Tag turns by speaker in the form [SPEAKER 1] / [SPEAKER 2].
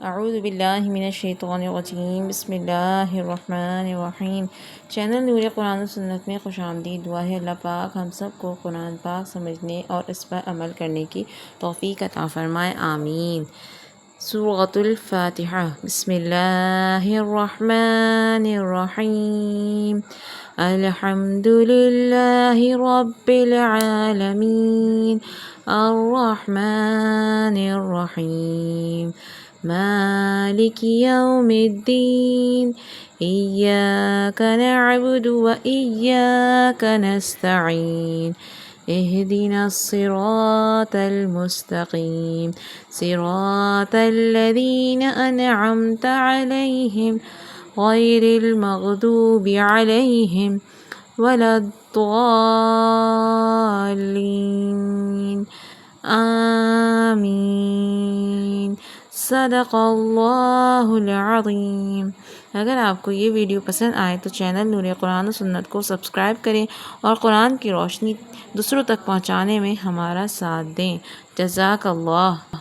[SPEAKER 1] अऊज़ु बिल्लाहि मिनश शैतानिर रजीम बिस्मिल्लाहिर्रहमानिर्रहीम। चैनल नूर कुरान और सुन्नत में खुशामदीद। दुआ है अल्लाह पाक हम सब को कुरान पाक समझने और इस पर अमल करने की तौफ़ीक अता फ़रमाए, आमीन। सूरतुल फ़ातिहा। बिस्मिल्लाहिर्रहमानिर्रहीम। अल्हम्दुलिल्लाहि रब्बिल आलमीन अर्रहमानिर्रहीम मालिकि यौमिद्दीन इय्याका नअबुदु व इय्याका नस्तईन इहदिनस सिरातल मुस्तकीम सिरातल लज़ीना अनअमता अलैहिम गैरिल मग़दूबि अलैहिम वलद्दाल्लीन आमीन। सदक़ल्लाहुल अज़ीम। अगर आपको ये वीडियो पसंद आए तो चैनल नूर कुरान और सुन्नत को सब्सक्राइब करें और कुरान की रोशनी दूसरों तक पहुँचाने में हमारा साथ दें। जज़ाकल्लाह।